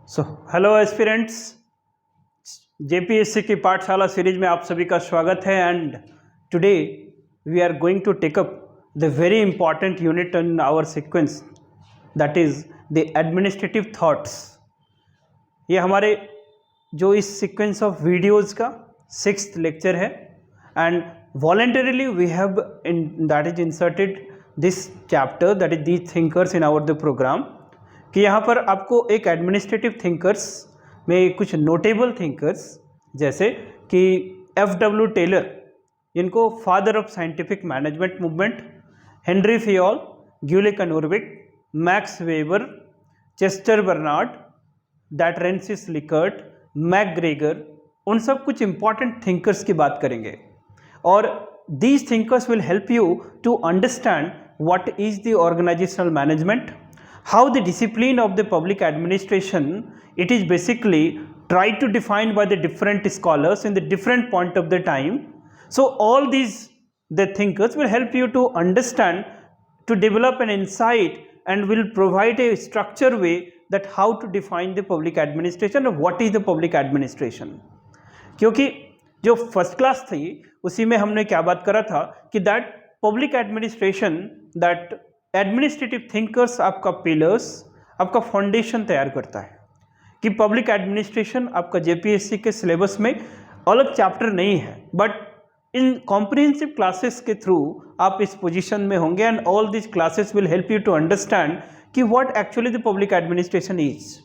So hello aspirants, JPSC की पाठशाला series में आप सभी का स्वागत है। And today we are going to take up the very important unit in our sequence, that is the administrative thoughts. ये हमारे जो इस सीक्वेंस ऑफ वीडियोज़ का 6th लेक्चर है। And voluntarily we have that is inserted this chapter, that is these thinkers in our the program, कि यहाँ पर आपको एक एडमिनिस्ट्रेटिव थिंकर्स में कुछ नोटेबल थिंकर्स जैसे कि F.W. टेलर, इनको father of scientific management movement, Henry Fayol, Gulick Urwick, Max Weber, Chester Barnard, that Rensis Likert, McGregor, उन सब कुछ इंपॉर्टेंट थिंकर्स की बात करेंगे। और these thinkers will help you to understand what is the organizational management, how the discipline of the public administration, it is basically tried to define by the different scholars in the different point of the time. So all these the thinkers will help you to understand, to develop an insight, and will provide a structure way that how to define the public administration or what is the public administration। क्योंकि जो first class थी उसी में हमने क्या बात करा था कि that public administration, that administrative thinkers आपका पिलर्स, आपका फाउंडेशन तैयार करता है। कि पब्लिक एडमिनिस्ट्रेशन आपका जेपीएससी के सिलेबस में अलग चैप्टर नहीं है, बट इन कॉम्प्रिहेंसिव क्लासेस के थ्रू आप इस पोजीशन में होंगे। And all this classes will help you to understand कि what actually the public administration is.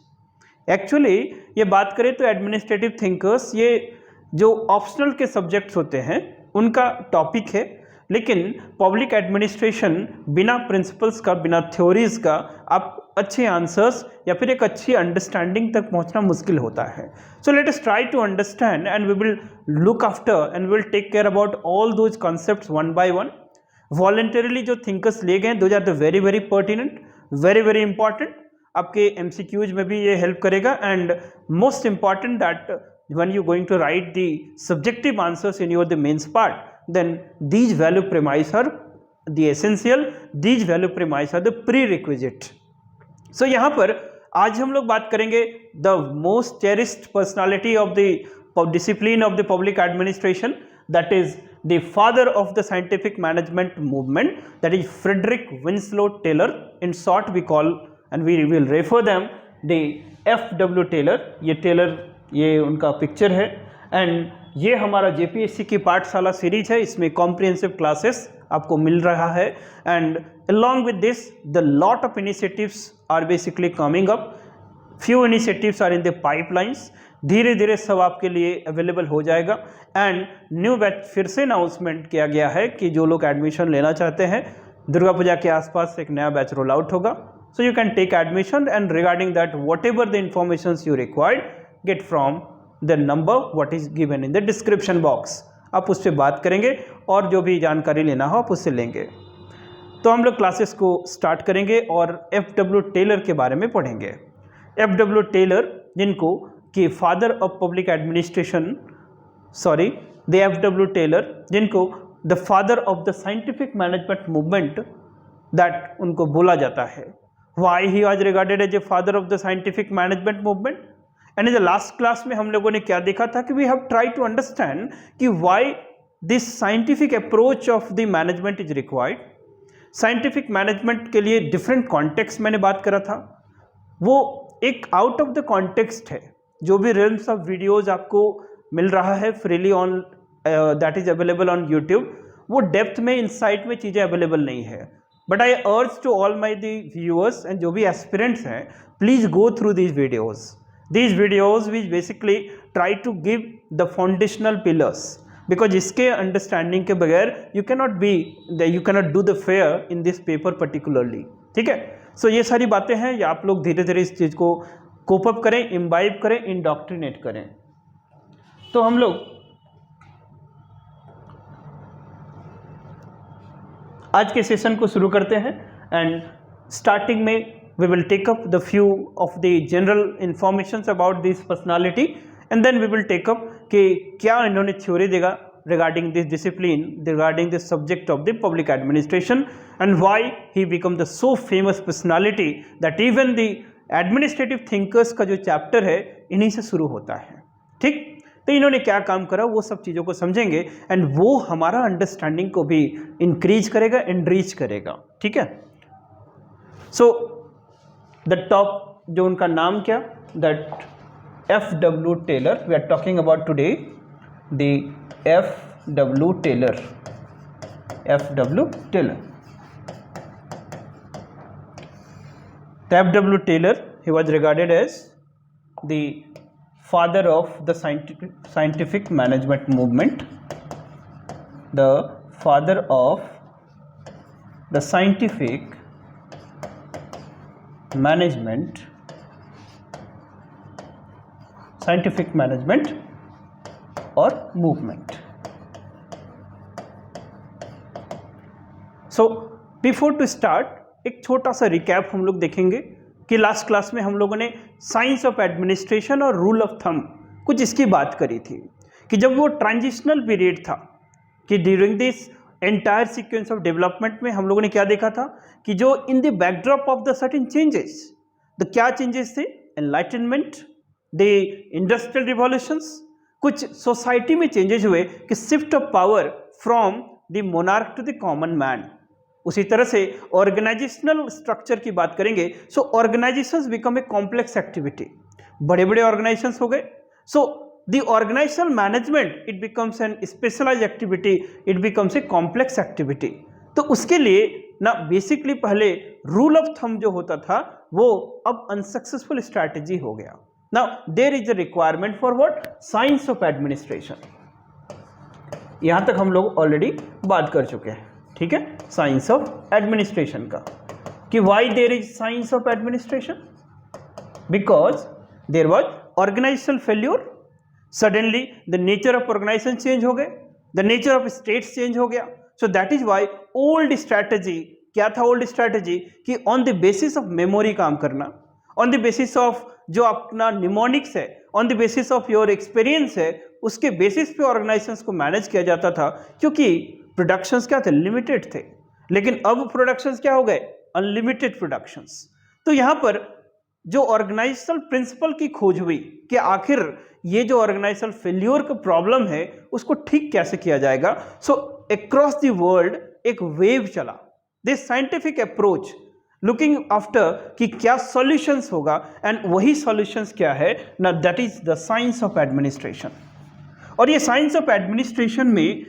Actually ये बात करें तो एडमिनिस्ट्रेटिव थिंकर्स ये जो ऑप्शनल के सब्जेक्ट्स होते हैं उनका टॉपिक है, लेकिन पब्लिक एडमिनिस्ट्रेशन बिना प्रिंसिपल्स का, बिना थ्योरीज का आप अच्छे आंसर्स या फिर एक अच्छी अंडरस्टैंडिंग तक पहुंचना मुश्किल होता है। So let us try to understand and we will look after and will take care about all those concepts one by one. Voluntarily जो थिंकर्स लिए गए those are the very very pertinent, very very important. आपके MCQs में भी ये help करेगा। And most important that when you're going to write the subjective answers in your the mains part, then these value premise are the essential, these value premise are the prerequisite। so यहाँ पर आज हम लोग बात करेंगे the most cherished personality of the discipline of the public administration, that is the father of the scientific management movement, that is Frederick Winslow Taylor, in short we call and we will refer them the F.W. Taylor। ये Taylor, ये उनका picture है। And ये हमारा JPSC की पाठशाला series है, इसमें कॉम्प्रिहेंसिव क्लासेस आपको मिल रहा है। And along with this the lot of initiatives are basically coming up, few initiatives are in the pipelines, धीरे धीरे सब आपके लिए अवेलेबल हो जाएगा। एंड न्यू बैच फिर से अनाउंसमेंट किया गया है कि जो लोग एडमिशन लेना चाहते हैं, दुर्गा पूजा के आसपास एक नया बैच रोल आउट होगा। So you can take admission and regarding that whatever the information you required, get from the number what is given in the description box। आप उससे बात करेंगे और जो भी जानकारी लेना हो आप उससे लेंगे। तो हम लोग क्लासेस को स्टार्ट करेंगे और F.W. टेलर के बारे में पढ़ेंगे। F.W. टेलर, जिनको कि father of public administration, sorry the F.W. Taylor, जिनको the father of the scientific management movement that उनको बोला जाता है। Why he was regarded as a father of the scientific management movement. And in the last class में हम लोगों ने क्या देखा था कि we have try to understand कि why this scientific approach of the management is required. Scientific management के लिए डिफरेंट कॉन्टेक्स्ट मैंने बात करा था, वो एक आउट ऑफ द कॉन्टेक्स्ट है। जो भी रिल्म्स ऑफ वीडियोज आपको मिल रहा है freely on, that is available on YouTube, वो डेप्थ में, इनसाइट में चीज़ें अवेलेबल नहीं है। But I urge to all my the viewers and जो भी एस्पिरेंट्स हैं, please go through these videos. These videos which basically try to give the foundational pillars, because इसके understanding के बगैर you cannot do the fair in this paper particularly। ठीक है। सो ये सारी बातें हैं, या आप लोग धीरे धीरे इस चीज़ को कोप अप करें, इम्बाइब करें, इंडॉक्ट्रिनेट करें। तो हम लोग आज के सेशन को शुरू करते हैं। एंड स्टार्टिंग में we will take up the few of the general informations about this personality, and then we will take up कि क्या इन्होंने थ्योरी देगा regarding this discipline, regarding the subject of the public administration, and why he become the so famous personality that even the administrative thinkers का जो chapter है इन्हीं से शुरू होता है। ठीक, तो इन्होंने क्या काम करा वो सब चीज़ों को समझेंगे एंड वो हमारा अंडरस्टैंडिंग को भी इंक्रीज करेगा, एनरिच करेगा। ठीक है, सो द टॉप जो उनका नाम क्या, that F.W. Taylor, we are talking about today the F.W. Taylor. F.W. Taylor. The F.W. Taylor, he was regarded as the father of the scientific management movement. The father of the scientific management और movement. So before to start एक छोटा सा recap हम लोग देखेंगे कि last class में हम लोगों ने साइंस ऑफ एडमिनिस्ट्रेशन और रूल ऑफ थंब कुछ इसकी बात करी थी कि जब वो ट्रांजिशनल पीरियड था कि during this entire sequence of development में हम लोगों ने क्या देखा था कि जो in the backdrop of the certain changes, the क्या चेंजेस थे, एनलाइटनमेंट, द इंडस्ट्रियल रिवॉल्यूशंस, कुछ सोसाइटी में चेंजेस हुए कि shift of power from the monarch to the common man. उसी तरह से ऑर्गेनाइजेशनल स्ट्रक्चर की बात करेंगे। So organisations become a complex activity, बड़े बड़े ऑर्गेनाइजेशंस हो गए। So the organizational management it becomes an specialize activity, it becomes a complex activity. तो उसके लिए ना बेसिकली पहले रूल ऑफ थंब जो होता था वो अब अनसक्सेसफुल स्ट्रैटेजी हो गया। Now there is a requirement for what? Science of administration. यहां तक हम लोग ऑलरेडी बात कर चुके हैं। ठीक है, साइंस ऑफ एडमिनिस्ट्रेशन का कि why there is science of administration? Because there was organizational failure. Suddenly the nature of organization change हो गए, the nature of states change हो गया। So that is why old strategy, क्या था old strategy कि on the basis of memory काम करना, on the basis of जो अपना निमोनिक्स है, on the basis of your experience है, उसके बेसिस पे ऑर्गेनाइजेशंस को मैनेज किया जाता था क्योंकि प्रोडक्शंस क्या थे, लिमिटेड थे। लेकिन अब प्रोडक्शंस क्या हो गए, अनलिमिटेड प्रोडक्शंस। तो यहाँ पर जो ऑर्गेनाइजेशनल प्रिंसिपल की खोज हुई कि आखिर ये जो ऑर्गेनाइजेशनल फेल्योर का प्रॉब्लम है उसको ठीक कैसे किया जाएगा। सो अक्रॉस द वर्ल्ड एक वेव चला, this scientific approach looking after कि क्या सॉल्यूशंस होगा, एंड वही सॉल्यूशंस क्या है ना, that is the science of administration. और ये साइंस ऑफ एडमिनिस्ट्रेशन में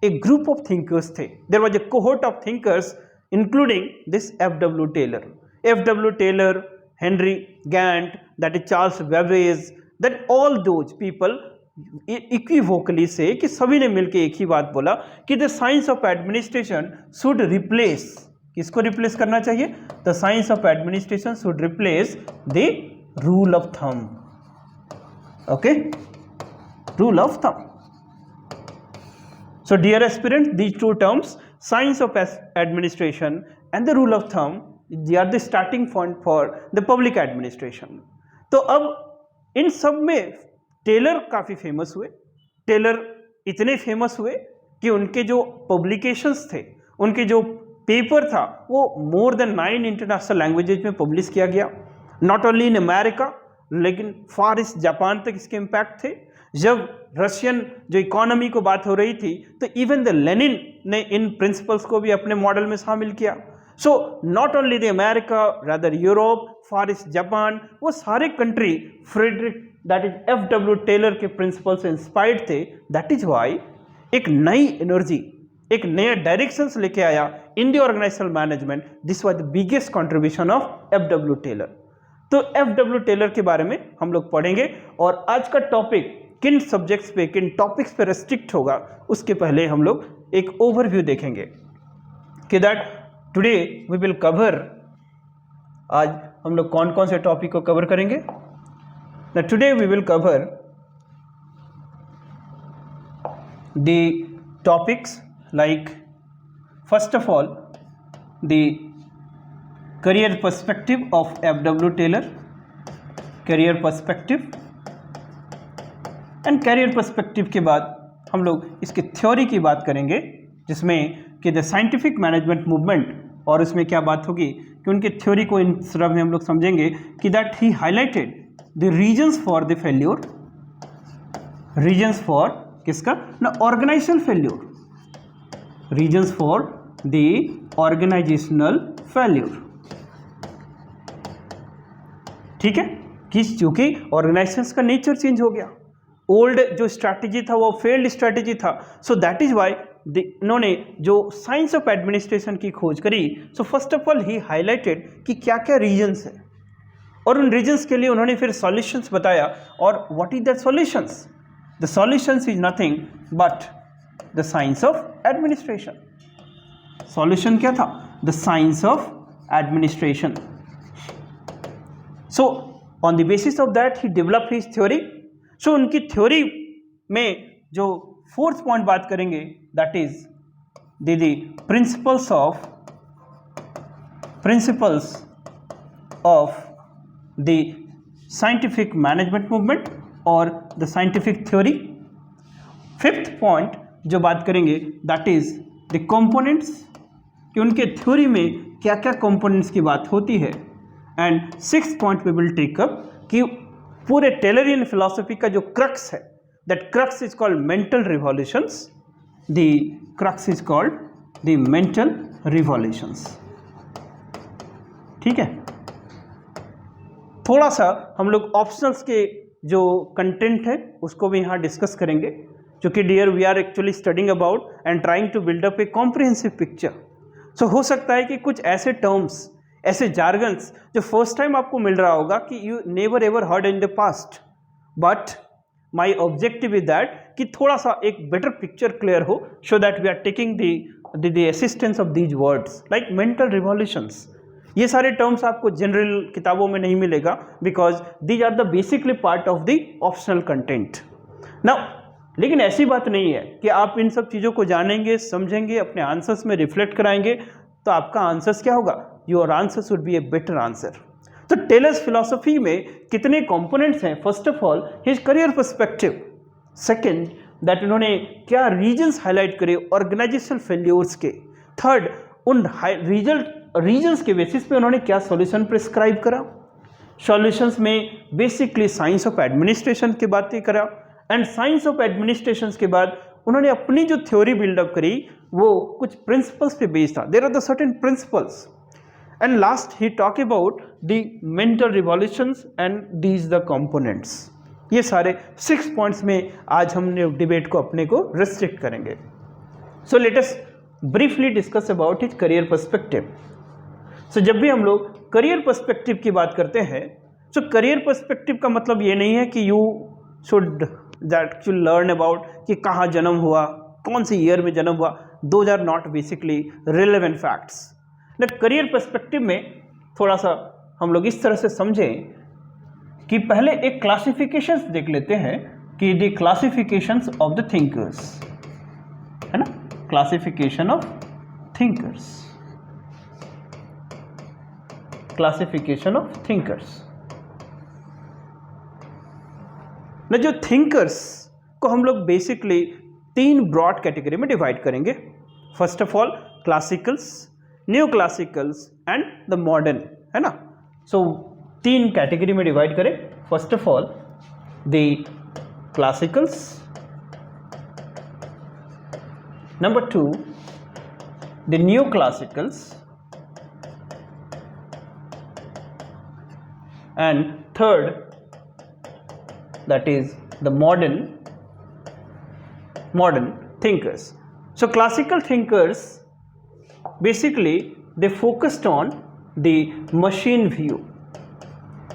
एक ग्रुप ऑफ थिंकर्स थे, there was a cohort of thinkers including this F.W. Taylor, F.W. Taylor, Henry Gantt, that is Charles Babbage, that all those people equivocally से कि सभी ने मिलकर एक ही बात बोला कि the science of administration should replace, किसको रिप्लेस करना चाहिए, the science of administration should replace the rule of thumb. Okay, rule of thumb. So dear aspirant, these two terms science of administration and the rule of thumb, they are the starting point for the public administration. तो अब इन सब में Taylor काफ़ी famous हुए। Taylor इतने famous हुए कि उनके जो पब्लिकेशंस थे, उनके जो पेपर था वो मोर देन 9 इंटरनेशनल लैंग्वेजेज में पब्लिश किया गया। नॉट ओनली इन अमेरिका लेकिन फार ईस्ट जापान तक इसके इम्पैक्ट थे। जब रशियन जो इकोनॉमी को बात हो रही थी तो इवन द लेनिन ने इन प्रिंसिपल्स को भी अपने मॉडल में शामिल किया। So not only the America, rather Europe, far east Japan, वो सारे country Frederick that is F.W. Taylor के प्रिंसिपल से इंस्पायर्ड थे। दैट इज वाई एक नई एनर्जी, एक नया डायरेक्शंस लेके आया in the organizational management. This was the biggest contribution of F.W. Taylor. तो F.W. टेलर के बारे में हम लोग पढ़ेंगे और आज का टॉपिक किन सब्जेक्ट्स पे, किन टॉपिक्स पे रेस्ट्रिक्ट होगा उसके पहले हम लोग एक ओवरव्यू देखेंगे कि that today we will cover, आज हम लोग कौन कौन से टॉपिक को कवर करेंगे। Today we will cover the topics like first of all the career perspective of F.W. Taylor, career perspective, and career perspective के बाद हम लोग इसके थ्योरी की बात करेंगे जिसमें कि द साइंटिफिक मैनेजमेंट मूवमेंट, और उसमें क्या बात होगी कि उनके थ्योरी को इन तरह में हम लोग समझेंगे कि that he highlighted the reasons for the failure, reasons for किसका ना organizational failure, reasons for the organizational failure. ठीक है, कि चूंकि ऑर्गेनाइजेशंस का नेचर चेंज हो गया, ओल्ड जो स्ट्रैटेजी था वो फेल्ड स्ट्रैटेजी था, सो दैट इज वाई इन्होंने जो साइंस ऑफ एडमिनिस्ट्रेशन की खोज करी। So first of all he highlighted कि क्या क्या रीजन्स है, और उन रीजन्स के लिए उन्होंने फिर सॉल्यूशंस बताया। और what is the solutions? The solutions is nothing but the science of administration. Solution क्या था? The science of administration. So on the basis of that he develop his theory. So उनकी theory में जो fourth point बात करेंगे that is the principles of the scientific management movement और the scientific theory. Fifth point जो बात करेंगे that is the components, कि उनके थ्योरी में क्या क्या कंपोनेंट्स की बात होती है। And sixth point we will take up कि पूरे टेलरियन फिलॉसफी का जो क्रक्स है, that crux is called mental revolutions, the crux is called the mental revolutions. ठीक है, थोड़ा सा हम लोग ऑप्शनल्स के जो कंटेंट है उसको भी यहाँ डिस्कस करेंगे, क्योंकि dear we are actually studing about and trying to build up a comprehensive picture. So हो सकता है कि कुछ ऐसे टर्म्स, ऐसे जार्गन्स जो फर्स्ट टाइम आपको मिल रहा होगा कि you never ever heard in the past, but my objective is that कि थोड़ा सा एक बेटर पिक्चर क्लियर हो, so that we are taking the assistance of these words like mental revolutions. ये सारे टर्म्स आपको जनरल किताबों में नहीं मिलेगा, because these are the basically part of the optional content. Now लेकिन ऐसी बात नहीं है कि आप इन सब चीज़ों को जानेंगे, समझेंगे, अपने आंसर्स में रिफ्लेक्ट कराएंगे तो आपका आंसर्स क्या होगा? Your answer should be a better answer. तो टेलर्स फिलॉसफी में कितने कंपोनेंट्स हैं? First of all his career perspective, second that उन्होंने क्या रीजन्स हाईलाइट करे ऑर्गेनाइजेशनल फेल्योर्स के, थर्ड उन रीजन्स के बेसिस पे उन्होंने क्या सॉल्यूशन प्रिस्क्राइब करा, सॉल्यूशंस में बेसिकली साइंस ऑफ एडमिनिस्ट्रेशन की बातें करा, एंड साइंस ऑफ एडमिनिस्ट्रेशन के बाद उन्होंने अपनी जो थ्योरी बिल्डअप करी वो कुछ प्रिंसिपल्स पे बेस्ड था, there are the certain principles. And last he talk about the mental revolutions and these the components. ये सारे 6 पॉइंट्स में आज हमने डिबेट को अपने को रिस्ट्रिक्ट करेंगे। So let us briefly discuss about his career perspective. So जब भी हम लोग करियर पर्सपेक्टिव की बात करते हैं, सो करियर पर्सपेक्टिव का मतलब ये नहीं है कि you should that you learn about कि कहाँ जन्म हुआ, कौन सी ईयर में जन्म हुआ, those are not basically relevant facts. न करियर पर्सपेक्टिव में थोड़ा सा हम लोग इस तरह से समझें कि पहले एक क्लासिफिकेशंस देख लेते हैं कि the classifications of the thinkers, है ना, classification of thinkers, classification of thinkers. न जो थिंकर्स को हम लोग बेसिकली 3 ब्रॉड कैटेगरी में डिवाइड करेंगे। First of all classicals, new classicals and the modern, है ना। सो 3 कैटेगरी में डिवाइड करें। First of all the classicals, number 2 the new classicals and third that is the modern thinkers. So classical thinkers basically they focused on the machine view.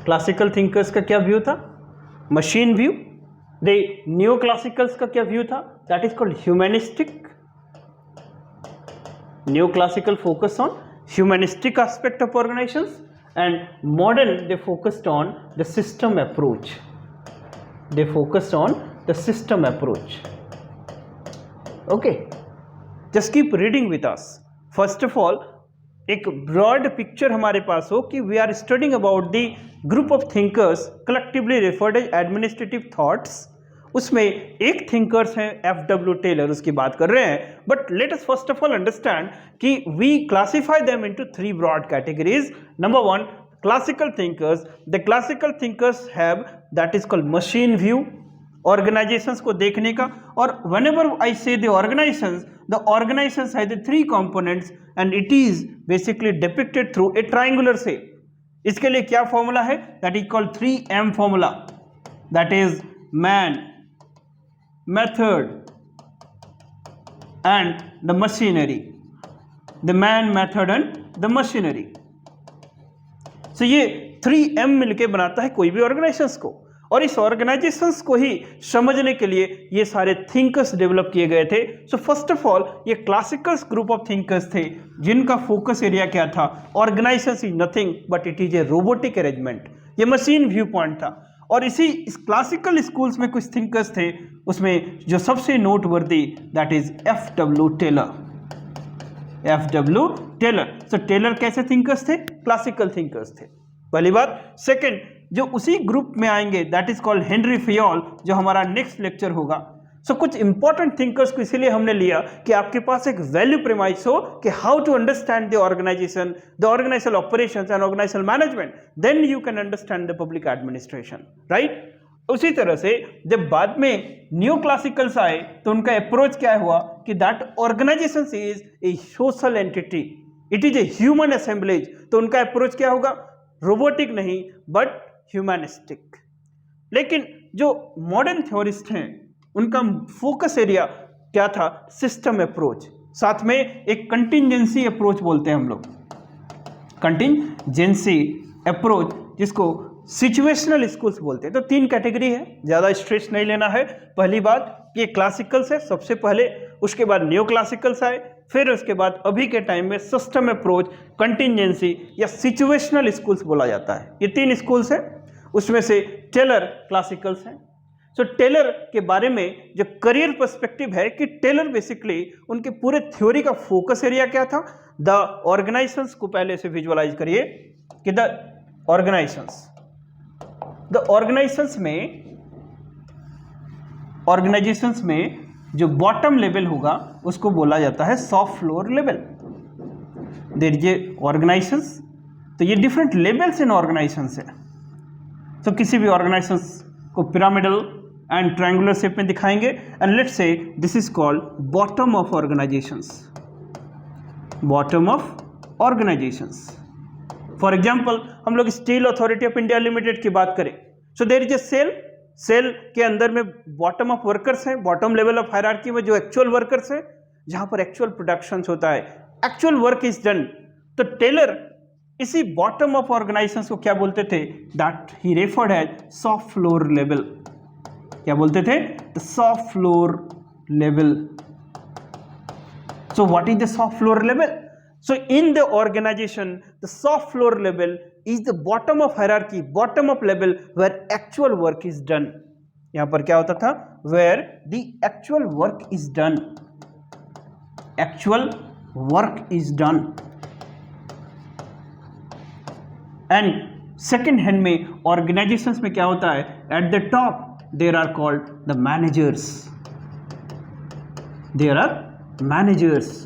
Classical thinkers का क्या view था? Machine view. The neoclassicals का क्या view था? That is called humanistic. Neoclassical focus on humanistic aspect of organizations, and modern they focused on the system approach. They focused on the system approach. Okay, just keep reading with us. First of all, एक broad picture हमारे पास हो कि we are studying about the group of thinkers collectively referred as administrative thoughts उसमें एक thinkers हैं F.W. Taylor, उसकी बात कर रहे हैं. But let us first of all understand कि we classify them into 3 broad categories. Number 1, classical thinkers. The classical thinkers have that is called machine view, organizations को देखने का. और whenever I say the organizations have the 3 components and it is basically depicted through a triangular shape. इसके लिए क्या formula है? that is called 3M formula, that is man, method and the machinery. The man, method and the machinery. तो ये 3M मिलके बनाता है कोई भी ऑर्गेनाइजेशंस को. और इस ऑर्गेनाइजेशंस को ही समझने के लिए ये सारे थिंकर्स डेवलप किए गए थे. सो फर्स्ट ऑफ ऑल ये क्लासिकल ग्रुप ऑफ थिंकर्स थे जिनका फोकस एरिया क्या था? Organisations is nothing but it is A robotic arrangement. ये मशीन व्यू पॉइंट था. और इस क्लासिकल स्कूल्स में कुछ थिंकर्स थे, उसमें जो सबसे noteworthy that is F.W. Taylor. F.W. Taylor. So Taylor कैसे थिंकर्स थे? क्लासिकल थिंकर्स थे, पहली बात. सेकंड, जो उसी ग्रुप में आएंगे that is called Henry Fayol, जो हमारा नेक्स्ट लेक्चर होगा. सो कुछ इंपॉर्टेंट थिंकर्स को इसीलिए हमने लिया कि आपके पास एक वैल्यू प्रेमाइस हो कि how to understand the organization, the organizational operations and organizational management, then you can understand the public administration, right. उसी तरह से जब बाद में न्यू क्लासिकल्स आए तो उनका अप्रोच क्या हुआ कि that organization is a social entity, it is a human assemblage. तो उनका अप्रोच क्या होगा? रोबोटिक नहीं बट ह्यूमैनिस्टिक. लेकिन जो मॉडर्न थ्योरिस्ट हैं उनका फोकस एरिया क्या था? System approach. साथ में एक कंटिंजेंसी अप्रोच बोलते हैं हम लोग, कंटिंजेंसी अप्रोच, जिसको सिचुएशनल स्कूल्स बोलते हैं. तो 3 कैटेगरी है, ज़्यादा स्ट्रेस नहीं लेना है. पहली बात ये क्लासिकल्स है सबसे पहले, उसके बाद न्यू क्लासिकल्स आए, फिर उसके बाद अभी के टाइम में सिस्टम अप्रोच, कंटिंजेंसी या सिचुएशनल स्कूल्स बोला जाता है. ये 3 स्कूल्स हैं, उसमें से टेलर क्लासिकल्स हैं. सो टेलर के बारे में जो करियर पर्सपेक्टिव है कि टेलर बेसिकली उनके पूरे थ्योरी का फोकस एरिया क्या था? द ऑर्गेनाइजेशंस को पहले से विजुअलाइज करिए कि द ऑर्गेनाइजेशंस में जो बॉटम लेवल होगा उसको बोला जाता है soft floor level. There is a organizations, तो ये डिफरेंट लेवल्स इन ऑर्गेनाइजेशंस है. तो किसी भी ऑर्गेनाइजेशंस को पिरामिडल एंड ट्रायंगुलर शेप में दिखाएंगे and let's say this is called bottom of organizations. Bottom of organizations, for example हम लोग Steel Authority of India Limited की बात करें. So there is a SAIL के अंदर में बॉटम ऑफ वर्कर्स हैं, बॉटम लेवल ऑफ हायरार्की में जो एक्चुअल वर्कर्स हैं, जहां पर एक्चुअल प्रोडक्शन होता है, एक्चुअल वर्क इज डन. तो टेलर इसी बॉटम ऑफ ऑर्गेनाइजेशंस को क्या बोलते थे? That he referred as soft floor level. क्या बोलते थे? The soft floor level. So what is the soft floor level? So in the organization, the soft floor level is the bottom of hierarchy, bottom of level where actual work is done. यहाँ पर क्या होता था? Where the actual work is done. Actual work is done. And second hand में organizations में क्या होता है? At the top there are called the managers. There are managers.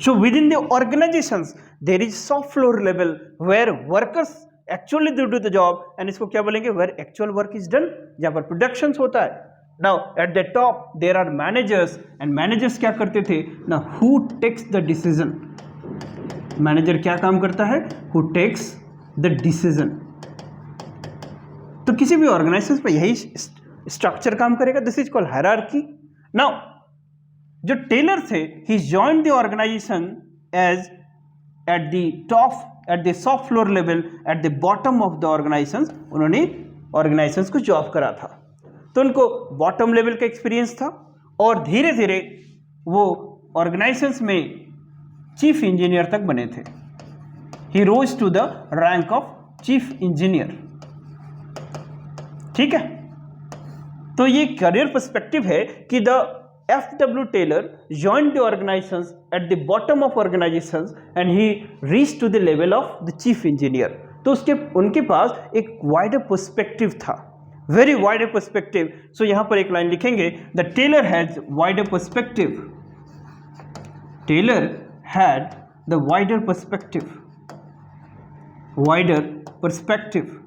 So within the organizations there is soft floor level where workers actually do the job and इसको क्या बोलेंगे? Where actual work is done, जहाँ पर productions होता है. Now at the top there are managers and managers क्या करते थे? Now who takes the decision? Manager क्या काम करता है? Who takes the decision. तो किसी भी ऑर्गेनाइजेशन पे यही स्ट्रक्चर काम करेगा. This is called hierarchy. Now जो टेलर थे he joined the organisation as at the top, at the soft floor level, at the bottom of the organisation. उन्होंने ऑर्गेनाइजेशंस को जॉब करा था, तो उनको बॉटम लेवल का एक्सपीरियंस था और धीरे धीरे वो ऑर्गेनाइजेशंस में चीफ इंजीनियर तक बने थे. He rose to the rank of chief engineer. ठीक है, तो ये करियर पर्सपेक्टिव है कि the F.W. Taylor joined the organizations at the bottom of organizations and he reached to the level of the chief engineer. तो उनके पास एक wider perspective था. Very wider perspective. सो यहां पर एक लाइन लिखेंगे, the Taylor has wider perspective. Taylor had the wider perspective. Wider perspective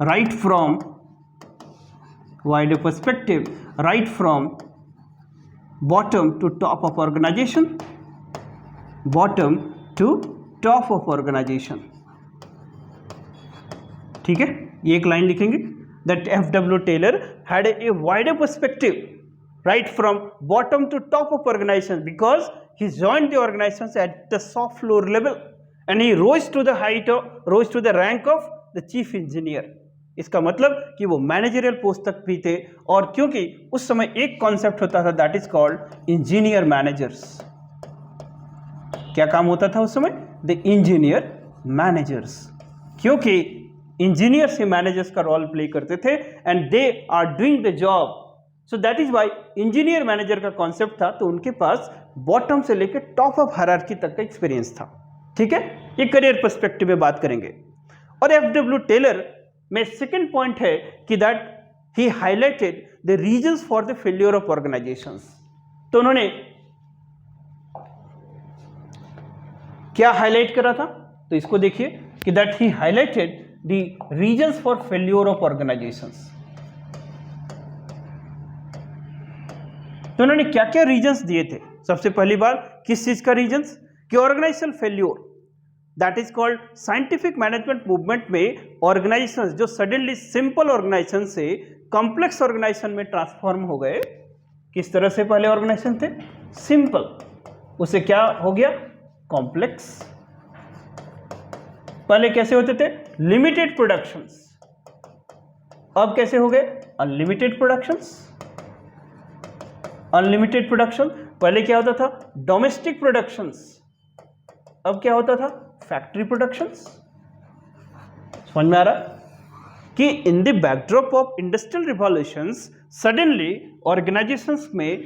right from wider perspective, right from bottom to top of organization, bottom to top of organization. ठीक है, ये एक line लिखेंगे, that F.W. Taylor had a wider perspective right from bottom to top of organization because he joined the organizations at the soft floor level and he rose to the rank of the chief engineer. इसका मतलब कि वो managerial post तक भी थे, और क्योंकि उस समय एक कॉन्सेप्ट होता था that is called engineer managers. क्या काम होता था उस समय? द इंजीनियर मैनेजर्स, क्योंकि इंजीनियर्स ही मैनेजर्स का रोल प्ले करते थे and they are doing the job. So that is why engineer manager का कॉन्सेप्ट था, तो उनके पास बॉटम से लेकर टॉप ऑफ हायरार्की तक का एक्सपीरियंस था. ठीक है, ये करियर पर्सपेक्टिव में बात करेंगे. और एफ.डब्ल्यू. टेलर में सेकेंड पॉइंट है कि that he highlighted the reasons for the failure of organisations. तो उन्होंने क्या हाईलाइट करा था? तो इसको देखिए कि that he highlighted the reasons for failure of organisations. तो उन्होंने क्या क्या रीजंस दिए थे? सबसे पहली बार किस चीज का रीजंस? कि organizational failure, that is called scientific management movement में ऑर्गेनाइजेशंस जो सडनली सिंपल ऑर्गेनाइजेशन से कॉम्प्लेक्स ऑर्गेनाइजेशन में ट्रांसफॉर्म हो गए. किस तरह से पहले ऑर्गेनाइजेशन थे? सिंपल, उसे क्या हो गया? कॉम्प्लेक्स. पहले कैसे होते थे? Limited productions. अब कैसे हो गए? Unlimited productions. Unlimited production. पहले क्या होता था? Domestic productions. अब क्या होता था? Factory productions. समझ में आ रहा कि इन the backdrop of industrial revolutions suddenly organisations में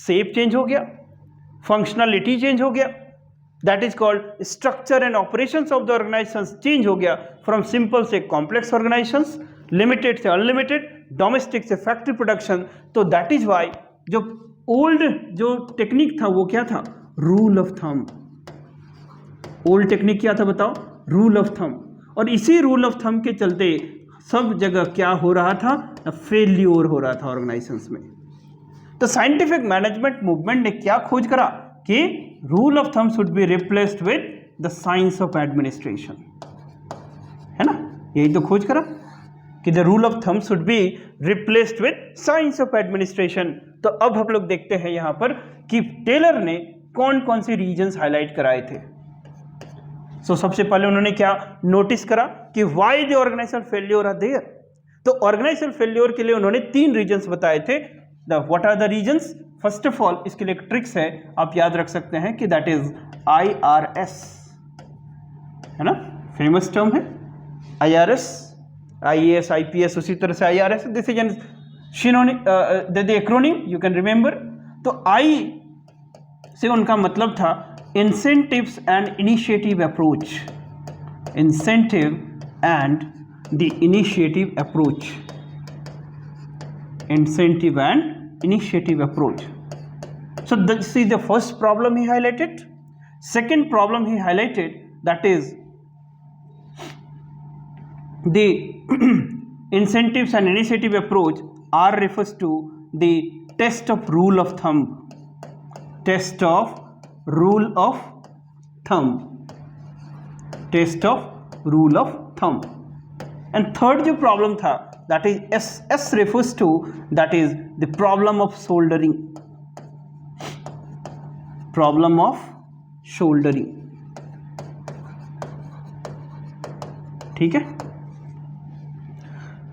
शेप चेंज हो गया, फंक्शनलिटी चेंज हो गया, that is called structure and operations of the organisations change हो गया फ्रॉम सिंपल से कॉम्प्लेक्स ऑर्गेनाइजेशंस, लिमिटेड से अनलिमिटेड, डोमेस्टिक से फैक्ट्री प्रोडक्शन. तो दैट इज वाई जो ओल्ड जो टेक्निक था वो क्या था? Rule of thumb. Old technique क्या था बताओ? Rule of thumb. और इसी रूल ऑफ थंब के चलते सब जगह क्या हो रहा था? फेल्योर हो रहा था ऑर्गेनाइजेशंस में. तो साइंटिफिक मैनेजमेंट मूवमेंट ने क्या खोज करा? कि rule of thumb should be replaced with the science of administration. है ना, यही तो खोज करा कि the rule of thumb should be replaced with science of administration. तो अब हम लोग देखते हैं यहां पर कि टेलर ने कौन कौन से रीजंस हाईलाइट कराए थे. सबसे पहले उन्होंने क्या नोटिस करा कि why the organizational failure are there. तो ऑर्गेनाइजेशनल फेल्योर के लिए उन्होंने 3 रीजंस बताए थे. What are the reasons? First of all इसके लिए एक ट्रिक्स है, आप याद रख सकते हैं कि दैट इज IRS, है ना, फेमस टर्म है IRS, IAS, IPS, उसी तरह से IRS. This is an synonym, the acronym you can remember. तो I से उनका मतलब था incentives and initiative approach. Incentive and the initiative approach. Incentive and initiative approach. So this is the first problem he highlighted. Second problem he highlighted, that is the incentives and initiative approach are refers to the test of rule of thumb. Test of rule of thumb. Test of rule of thumb. And third जो problem था, that is S refers to, that is the problem of shouldering. Problem of shouldering. ठीक है.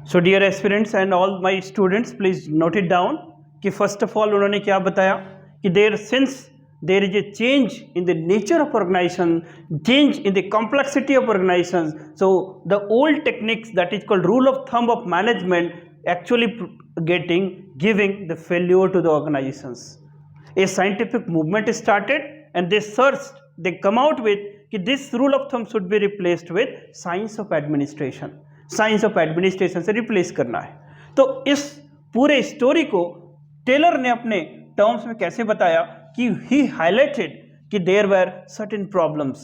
So dear aspirants and all my students, please note it down कि first of all उन्होंने क्या बताया कि there is a change in the nature of organization, change in the complexity of organizations. So the old techniques that is called rule of thumb of management actually giving the failure to the organizations. A scientific movement started and they come out with that this rule of thumb should be replaced with science of administration. Science of administration से replace करना है। तो इस पूरे story को Taylor ने अपने terms में कैसे बताया कि ही हाईलाइटेड कि देयर वर सर्टेन प्रॉब्लम्स।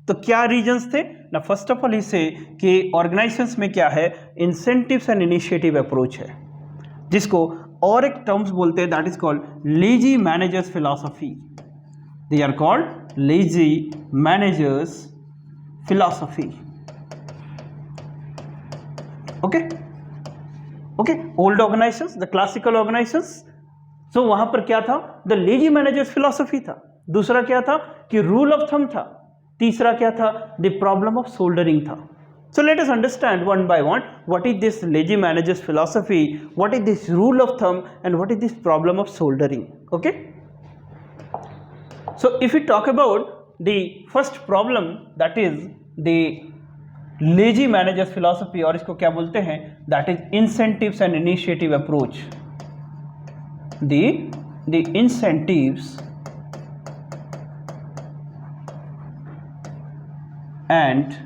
तो क्या रीजंस थे ना, first of all he says कि ऑर्गेनाइजेशंस में क्या है, इंसेंटिव्स एंड इनिशिएटिव अप्रोच है, जिसको और एक टर्म्स बोलते हैं, that is called lazy managers philosophy. They are called lazy managers philosophy. Okay okay, old organisations, the classical organisations, so वहां पर क्या था, द लेजी मैनेजर्स फिलॉसफी था। दूसरा क्या था कि रूल ऑफ थंब था। तीसरा क्या था, द प्रॉब्लम ऑफ सोल्डरिंग था। So let us understand one by one what is this lazy managers philosophy, what is this rule of thumb, and what is this problem of soldering. Okay, so if we talk about the first problem, that is the lazy managers philosophy, और इसको क्या बोलते हैं, that is incentives and initiative approach. The incentives and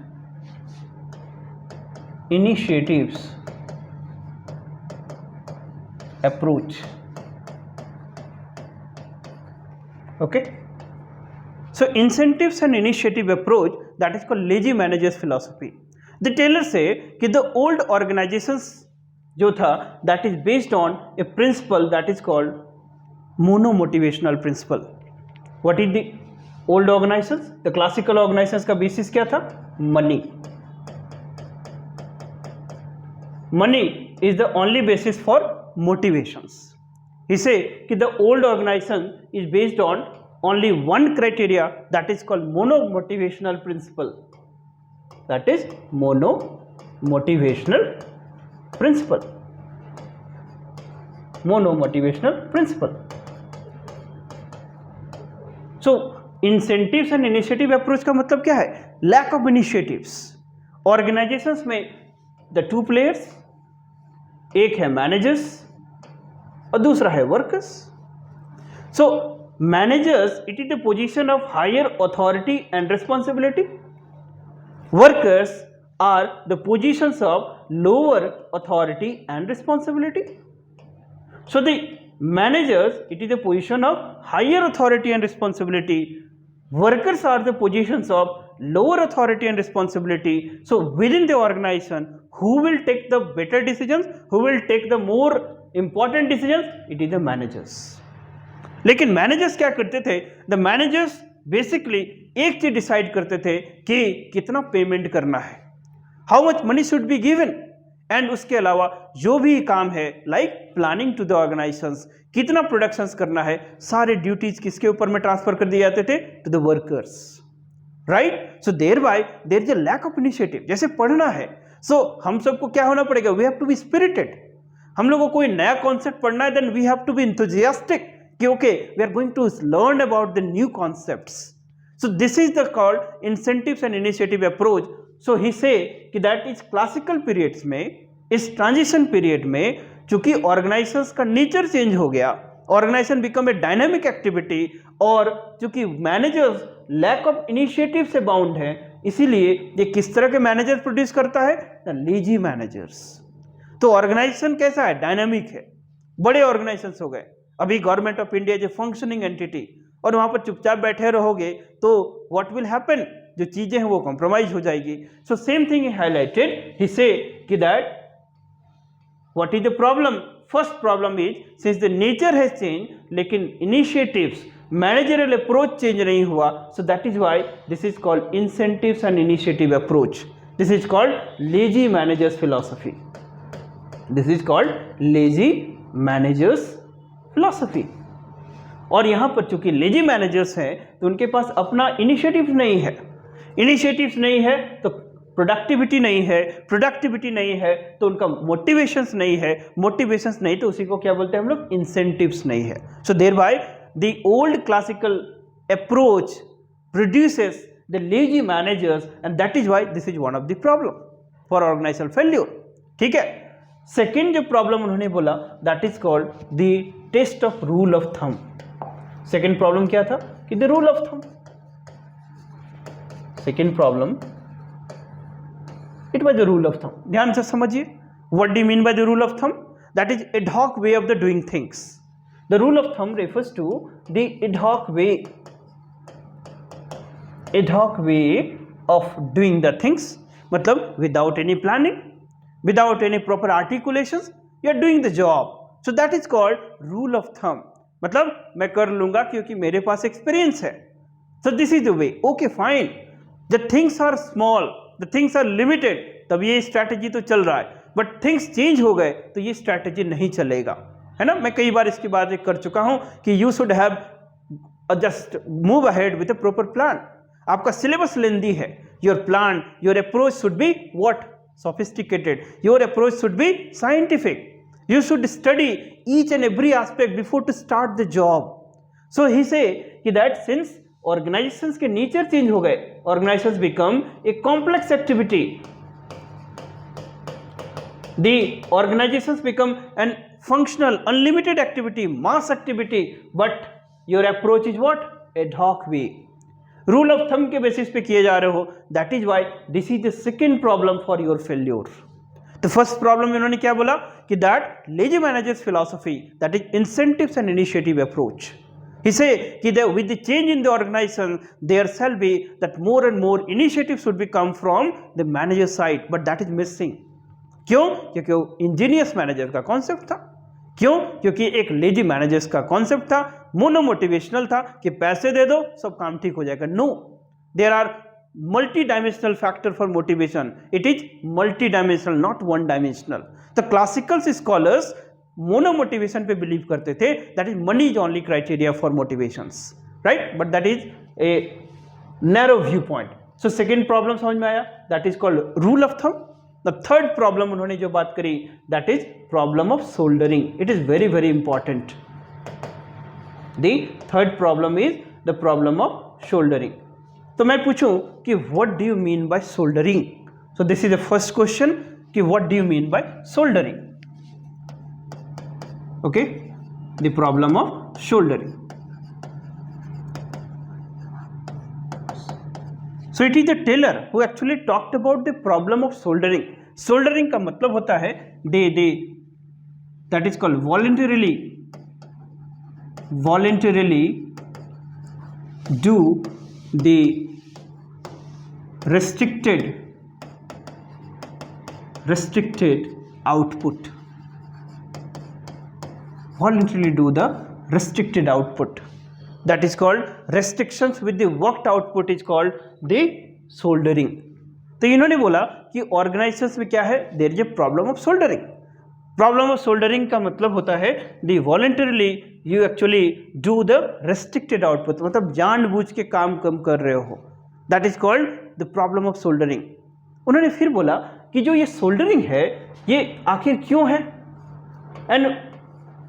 initiatives approach. Okay, so incentives and initiative approach, that is called lazy managers philosophy. The Taylor say कि the old organizations जो था, that is based on a principle that is called monomotivational principle. What is the old organizations? The classical organizations का basis क्या था, money. Money is the only basis for motivations. He say कि the old organization is based on only one criteria, that is called monomotivational principle. That is monomotivational principle. Monomotivational principle. So incentives and initiative approach का मतलब क्या है, lack of initiatives. Organizations में the two players, एक है managers और दूसरा है workers. So managers, it is the position of higher authority and responsibility. Workers are the positions of lower authority and responsibility. So the managers, it is the position of higher authority and responsibility. Workers are the positions of lower authority and responsibility. So within the organization, who will take the better decisions, who will take the more important decisions? It is the managers. लेकिन managers क्या करते थे, the managers basically एक चीज decide करते थे कि कितना पेमेंट करना है, how much money should be given, and उसके अलावा जो भी काम है like planning to the organizations, कितना प्रोडक्शंस करना है, सारे ड्यूटीज किसके ऊपर में ट्रांसफर कर दिए जाते थे, to the workers. Right, so there by there is a lack of initiative. जैसे पढ़ना है, सो हम सबको क्या होना पड़ेगा, we have to be spirited. हम लोगों को कोई नया कॉन्सेप्ट पढ़ना है, then we have to be enthusiastic कि okay we are going to learn about the new concepts. So this is the called incentives and initiative approach. So he says कि that is classical periods में, इस transition period में, चूंकि organisations का nature change हो गया, organization become a dynamic activity, और चूंकि मैनेजर्स लैक ऑफ इनिशिएटिव से बाउंड है, इसीलिए ये किस तरह के मैनेजर प्रोड्यूस करता है, लीजी मैनेजर्स. तो ऑर्गेनाइजेशन कैसा है, डायनामिक है. बड़े ऑर्गेनाइजेशंस हो गए, अभी गवर्नमेंट ऑफ इंडिया जो फंक्शनिंग एंटिटी, और वहां पर चुपचाप बैठे रहोगे तो व्हाट विल हैपन, जो चीजें हैं वो कॉम्प्रोमाइज हो जाएगी. सो सेम थिंग हाईलाइटेड, ही से कि that what is the problem, first problem is since the nature has changed, लेकिन initiatives, managerial approach change नहीं हुआ, so that is why this is called incentives and initiative approach. This is called lazy managers philosophy. This is called lazy managers philosophy. और यहाँ पर चूंकि lazy managers हैं तो उनके पास अपना initiative नहीं है, initiatives नहीं है तो प्रोडक्टिविटी नहीं है, प्रोडक्टिविटी नहीं है तो उनका मोटिवेशंस नहीं है, मोटिवेशंस नहीं तो उसी को क्या बोलते हैं हम लोग, इंसेंटिव्स नहीं है. So there bye the old classical approach produces the lazy managers, and that is why this is one of the problem for organizational failure. ठीक है, सेकेंड जो प्रॉब्लम उन्होंने बोला, that is called the test of rule of thumb. Second problem क्या था कि the rule of thumb. Second problem it was the rule of thumb. ध्यान से समझिए, what do you mean by the rule of thumb? That is ad hoc way of the doing things. The rule of thumb refers to the ad hoc way of doing the things, मतलब without any planning, without any proper articulations, you are doing the job, so that is called rule of thumb. मतलब मैं कर लूंगा क्योंकि मेरे पास experience है, so this is the way. Okay fine, the things are small, the things are limited, तब ये स्ट्रैटेजी तो चल रहा है, बट थिंग्स चेंज हो गए तो ये स्ट्रैटेजी नहीं चलेगा, है ना। मैं कई बार इसकी बात कर चुका हूं कि you should have just move ahead with a proper plan. आपका सिलेबस लेंदी है, your plan, your approach should be what? Sophisticated. Your approach should be scientific. You should study each and every aspect before to start the job. So he say that since organizations के nature change हो गए, organizations become a complex activity. The organizations become an functional, unlimited activity, mass activity, but your approach is what? Ad hoc way. Rule of thumb के basis पे किए जा रहे हो, that is why this is the second problem for your failure. तो first problem इन्होंने क्या बोला कि that lazy managers philosophy, that is incentives and initiative approach. He says कि with the change in the organisation there shall be that more and more initiative should be come from the manager side, but that is missing. क्यों? क्योंकि वो Angénieux manager का concept था। क्यों? क्योंकि एक lazy managers का कॉन्सेप्ट था, मोनो मोटिवेशनल था कि पैसे दे दो सब काम ठीक हो जाएगा। No, there are multi dimensional factor for motivation, it is multi dimensional, not one dimensional. तो क्लासिकल स्कॉलर्स मोनो मोटिवेशन पे बिलीव करते थे, that is money is only criteria for motivations, right, but that is a narrow view point. So second problem समझ में आया, that is called rule of thumb. The third problem उन्होंने जो बात करी, that is problem of soldiering. It is very very important. The third problem is the problem of shouldering. तो मैं पूछूं कि what do you mean by soldering? So this is the first question कि what do you mean by soldering? Okay, the problem of shouldering. So it is the tailor who actually talked about the problem of soldering. Soldering का मतलब होता है that is called voluntarily do the restricted output. Voluntarily do the restricted output. That is called restrictions with the worked output is called the soldering. तो इन्होंने बोला कि organisations में क्या है, there is a problem of soldering. Problem of soldering का मतलब होता है the voluntarily you actually do the restricted output, मतलब जानबूझ के काम कम कर रहे हो, that is called the problem of soldering. उन्होंने फिर बोला कि जो ये सोल्डरिंग है ये आखिर क्यों है, एंड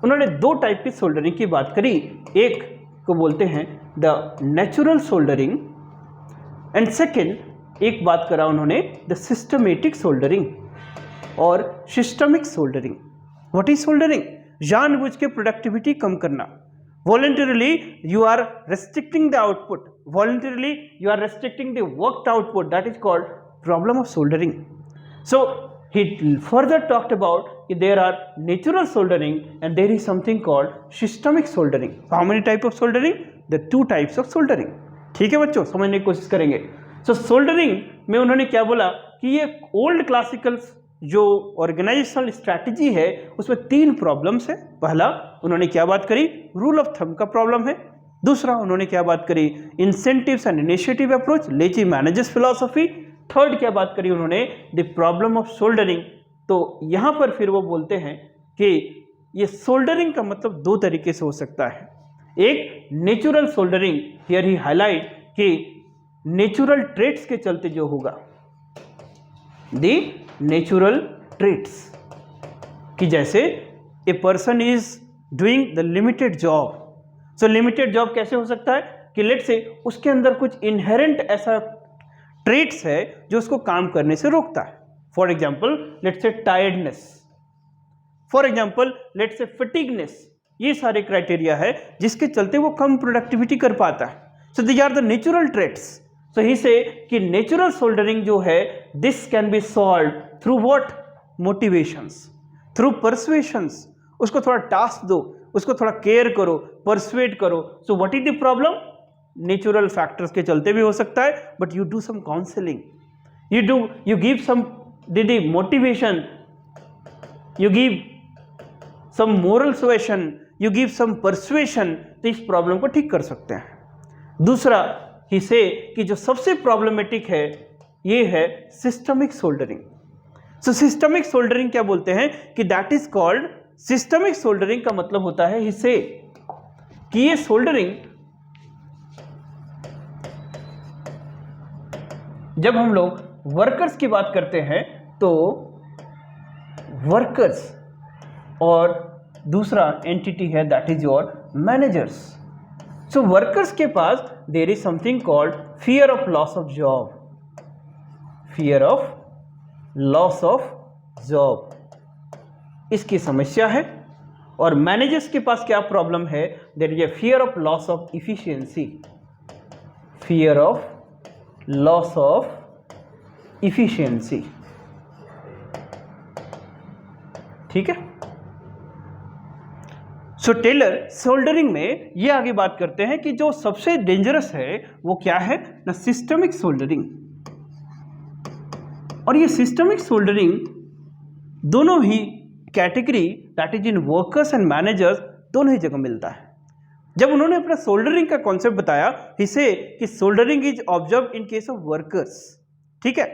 उन्होंने दो टाइप की सोल्डरिंग की बात करी। एक को बोलते हैं the natural soldiering, and second एक बात करा उन्होंने द सिस्टमेटिक सोल्डरिंग और systemic soldiering. What is soldiering? जानबूझ के प्रोडक्टिविटी कम करना। Voluntarily you are restricting the output, voluntarily you are restricting the worked output, that is called problem of soldering. So he further talked about that there are natural soldering and there is something called systemic soldering. So how many type of soldering? The two types of soldering. ठीक है बच्चों, समझने की कोशिश करेंगे। So soldering में उन्होंने क्या बोला कि ये ओल्ड क्लासिकल जो ऑर्गेनाइजेशनल स्ट्रैटेजी है उसमें तीन प्रॉब्लम्स है। पहला उन्होंने क्या बात करी, रूल ऑफ थंब का प्रॉब्लम है। दूसरा उन्होंने क्या बात करी, incentives and initiative approach, lazy managers philosophy. Third क्या बात करी उन्होंने, द प्रॉब्लम ऑफ सोल्डरिंग। तो यहां पर फिर वो बोलते हैं कि ये सोल्डरिंग का मतलब दो तरीके से हो सकता है। एक natural soldering, here he highlight कि नेचुरल ट्रेट्स के चलते जो होगा, द नेचुरल ट्रेट्स, कि जैसे a person is doing the limited job. So limited job कैसे हो सकता है कि लेट से उसके अंदर कुछ इनहेरेंट ऐसा ट्रेट्स है जो उसको काम करने से रोकता है। For example let's say tiredness, for example let's say fatigueness, ये सारे क्राइटेरिया है जिसके चलते वो कम प्रोडक्टिविटी कर पाता है। So these are the natural traits. So he says कि नेचुरल सोल्डरिंग जो है this can be solve through what? Motivations, through persuasions. उसको थोड़ा टास्क दो, उसको थोड़ा केयर करो, परसुएट करो। So what is the problem? Natural factors के चलते भी हो सकता है, but you do some counselling, you give some the motivation, you give some moral suasion, you give some persuasion, तो इस प्रॉब्लम को ठीक कर सकते हैं। दूसरा हिस्से कि जो सबसे प्रॉब्लमेटिक है ये है सिस्टमिक सोल्डरिंग। सो सिस्टमिक सोल्डरिंग क्या बोलते हैं कि that is called systemic soldering का मतलब होता है हिस्से कि ये सोल्डरिंग जब हम लोग वर्कर्स की बात करते हैं तो वर्कर्स और दूसरा एंटिटी है that is your managers. So workers के पास there is something called fear of loss of job, fear of loss of job, इसकी समस्या है। और मैनेजर्स के पास क्या प्रॉब्लम है? There is a fear of loss of efficiency, fear of loss of efficiency. ठीक है। सो टेलर सोल्डरिंग में ये आगे बात करते हैं कि जो सबसे डेंजरस है वो क्या है ना, सिस्टमिक सोल्डरिंग। और ये सिस्टमिक सोल्डरिंग दोनों ही category that is in workers and managers दोनों ही जगह मिलता है। जब उन्होंने अपना सोल्डरिंग का कॉन्सेप्ट बताया इसे कि soldering is observe in case of workers. ठीक है,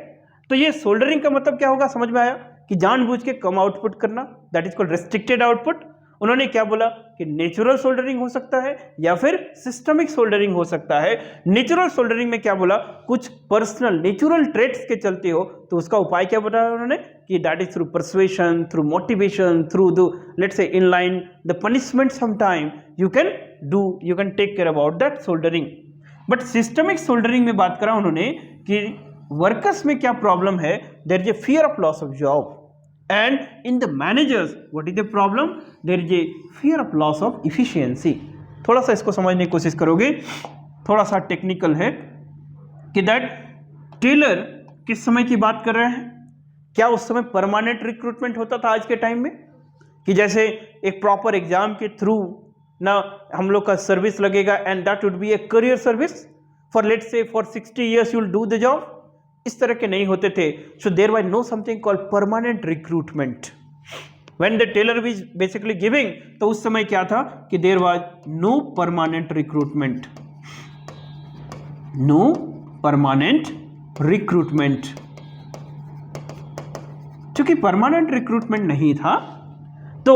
तो ये सोल्डरिंग का मतलब क्या होगा समझ में आया कि जानबूझ के कम आउटपुट करना, that is called restricted output. उन्होंने क्या बोला कि नेचुरल सोल्डरिंग हो सकता है या फिर सिस्टमिक सोल्डरिंग हो सकता है। नेचुरल सोल्डरिंग में क्या बोला, कुछ पर्सनल नेचुरल ट्रेट्स के चलते हो तो उसका उपाय क्या बताया उन्होंने कि that is through persuasion, through motivation, through the let's say in line the punishment some time you can take care about that soldiering. But systemic soldiering में बात करा उन्होंने कि वर्कर्स में क्या प्रॉब्लम है, there is a fear of loss of job and in the managers what is the problem, there is a fear of loss of efficiency। थोड़ा सा इसको समझने की कोशिश करोगे, थोड़ा सा टेक्निकल है कि दैट टेलर किस समय की बात कर रहे हैं। क्या उस समय परमानेंट रिक्रूटमेंट होता था आज के टाइम में कि जैसे एक प्रॉपर एग्जाम के थ्रू ना हम लोग का सर्विस लगेगा and that would be a career service for let's say for 60 years you will do the job, इस तरह के नहीं होते थे। So there was no something called permanent recruitment when the Taylor was basically giving, तो उस समय क्या था कि there was no permanent recruitment, no permanent recruitment. क्योंकि परमानेंट रिक्रूटमेंट नहीं था तो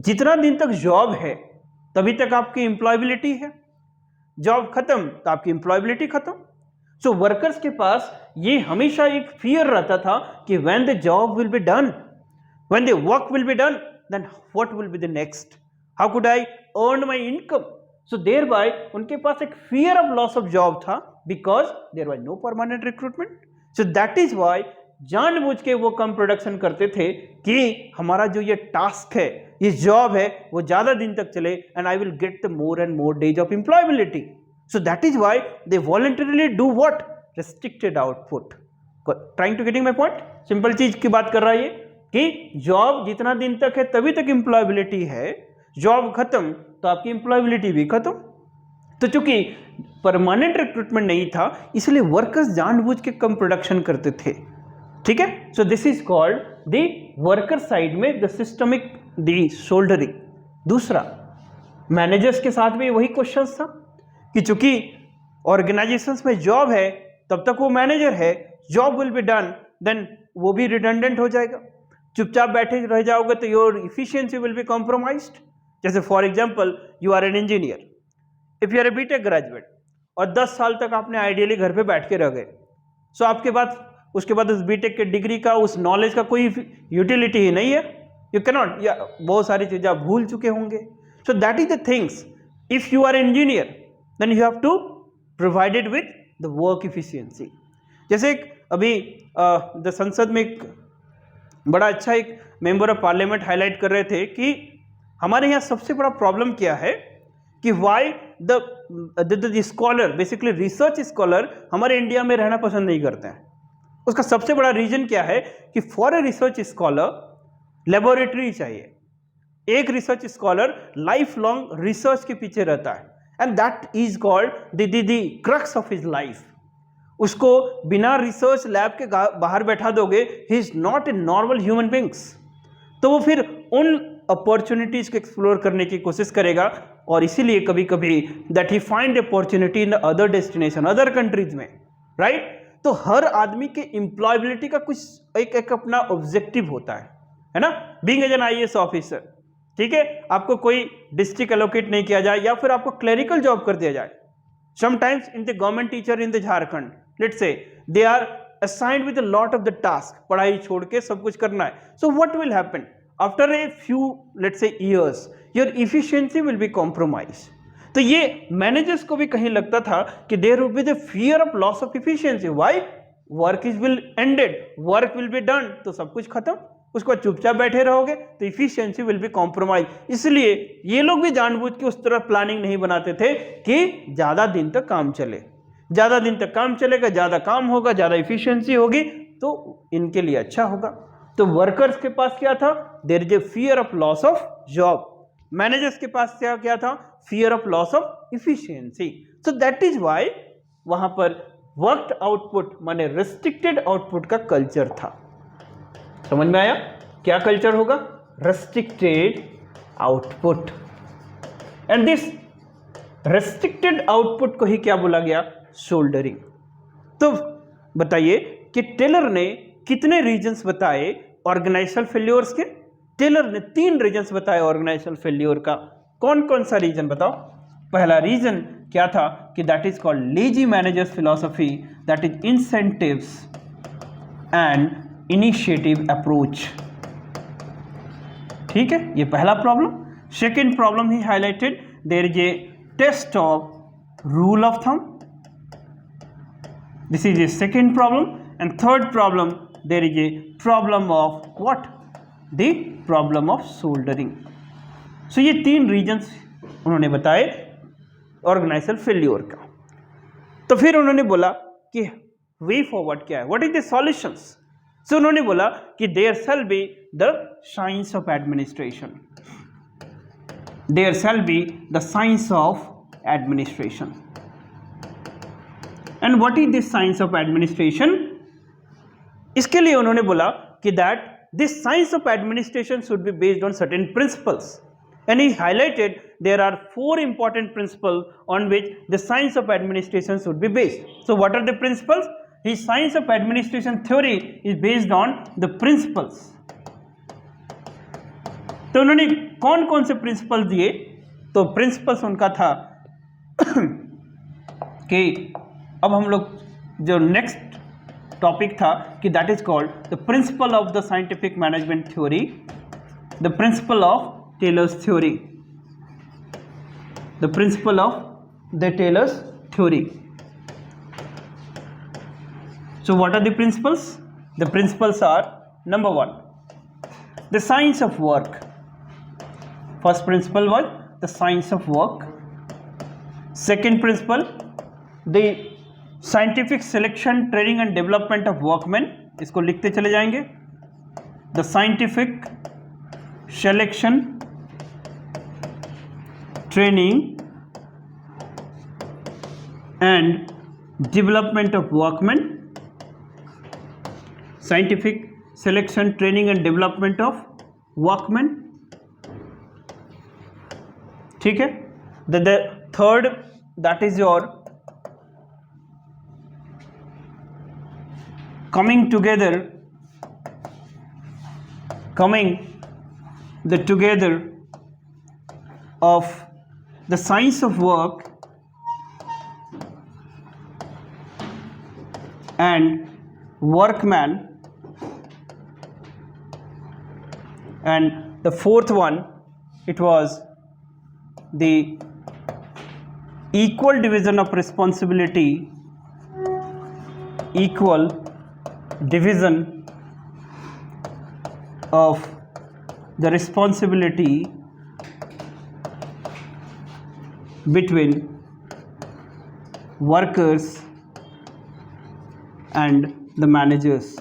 जितना दिन तक जॉब है तभी तक आपकी एम्प्लॉयबिलिटी है, जॉब खत्म तो आपकी एम्प्लॉयबिलिटी खत्म। सो वर्कर्स के पास ये हमेशा एक फियर रहता था कि when the job will be done, when the work will be done, then what will be the next, how could I earn my income. So there by उनके पास एक fear of loss of job था because there was no permanent recruitment. So that is why जानबूझ के वो कम production करते थे कि हमारा जो ये टास्क है, ये जॉब है, वो ज्यादा दिन तक चले and I will get the more and more days of employability. So that is why they voluntarily do what? Restricted output. Trying to getting my point? Simple चीज की बात कर रहा है ये कि जॉब जितना दिन तक है तभी तक एम्प्लॉयबिलिटी है, जॉब खत्म तो आपकी एम्प्लॉयबिलिटी भी खत्म। तो चूंकि परमानेंट रिक्रूटमेंट नहीं था इसलिए वर्कर्स जानबूझ के कम प्रोडक्शन करते थे। ठीक है, so this is called the worker side में द सिस्टमिक द सोल्डरिंग। दूसरा मैनेजर्स के साथ भी वही क्वेश्चन था कि चूंकि ऑर्गेनाइजेशंस में जॉब है तब तक वो मैनेजर है, job will be done then वो भी रिडंडेंट हो जाएगा, चुपचाप बैठे रह जाओगे तो your efficiency will be compromised. जैसे for example you are an engineer, if you are a BTech graduate और 10 साल तक आपने आइडियली घर पे बैठ के रह गए, सो आपके बाद उसके बाद उस बीटेक के डिग्री का, उस नॉलेज का कोई यूटिलिटी ही नहीं है, यू कैन नॉट, या बहुत सारी चीजें आप भूल चुके होंगे। So that is the things, if you are engineer then you have to provide it with the work efficiency। जैसे एक अभी द संसद में एक बड़ा अच्छा एक मेंबर ऑफ पार्लियामेंट हाईलाइट कर रहे थे कि हमारे यहाँ सबसे बड़ा प्रॉब्लम क्या है कि why the scholar basically research scholar हमारे इंडिया में रहना पसंद नहीं करते हैं। उसका सबसे बड़ा रीजन क्या है कि for a research scholar laboratory चाहिए। एक research scholar life long research के पीछे रहता है, and that is called the crux of his life. उसको बिना रिसर्च लैब के बाहर बैठा दोगे, he is not a normal human beings. तो वो फिर उन अपॉर्चुनिटीज को एक्सप्लोर करने की कोशिश करेगा, और इसीलिए कभी कभी that he find opportunity in other destination, other countries में, राइट। तो हर आदमी के एम्प्लॉयबिलिटी का कुछ एक अपना ऑब्जेक्टिव होता है ना। Being as an IAS officer, ठीक है, आपको कोई डिस्ट्रिक्ट एलोकेट नहीं किया जाए या फिर आपको क्लरिकल जॉब कर दिया जाए। Sometimes in the government teacher in the Jharkhand, let's say they are assigned with a lot of the task, पढ़ाई छोड़ के सब कुछ करना है। So what will happen after a few let's say years, your efficiency will be compromise. तो ये managers को भी कहीं लगता था कि there will be the fear of loss of efficiency. Why? Work is will ended, work will be done, तो सब कुछ खत्म, उसको चुपचाप बैठे रहोगे तो इफिशिएंसी विल बी कॉम्प्रोमाइज। इसलिए ये लोग भी जानबूझ के उस तरह प्लानिंग नहीं बनाते थे कि ज्यादा दिन तक काम चले, ज्यादा दिन तक काम चलेगा, ज्यादा काम होगा, ज्यादा इफिशिएंसी होगी, तो इनके लिए अच्छा होगा। तो वर्कर्स के पास क्या था? There is a fear of loss of job. Managers के पास क्या था? Fear of loss of efficiency. So that is why वहां पर वर्क आउटपुट माने रेस्ट्रिक्टेड आउटपुट का कल्चर था। समझ में आया? क्या कल्चर होगा? Restricted output. And this restricted output को ही क्या बोला गया? शोल्डरिंग। तो बताइए कि टेलर ने कितने रीजंस बताए ऑर्गेनाइजेशनल फेल्योर्स के? टेलर ने 3 रीजंस बताए ऑर्गेनाइजेशनल फेल्योर का। कौन कौन सा रीजन बताओ? पहला रीजन क्या था कि that is called lazy managers philosophy, that is incentives and initiative approach. ठीक है, ये पहला प्रॉब्लम। Second problem he highlighted, there is a test of rule of thumb, this is a second problem. And third problem, there is a problem of what? The problem of soldering. So ये 3 regions उन्होंने बताए organisational failure का। तो फिर उन्होंने बोला कि वे forward क्या है, what is the solutions. So उन्होंने बोला कि there shall be the science of administration, there shall be the science of administration. And what is this science of administration? इसके लिए उन्होंने बोला कि that this science of administration should be based on certain principles, and he highlighted there are 4 important principles on which the science of administration should be based. So what are the principles? His science of administration theory is based on the principles. तो उन्होंने कौन कौन से principal दिए? तो principles उनका था कि अब हम लोग जो नेक्स्ट टॉपिक था कि that is called the principle of the scientific management theory, the principle of Taylor's theory, the principle of the Taylor's theory. So what are the principles? The principles are number 1, the science of work. First principle was the science of work. Second principle, the scientific selection training and development of workman. इसको लिखते चले जाएंगे, the scientific selection training and development of workman, scientific selection training and development of workman. ठीक है, the third that is your coming together of the science of work and workman. And the fourth one, it was the equal division of responsibility, equal division of the responsibility between workers and the managers.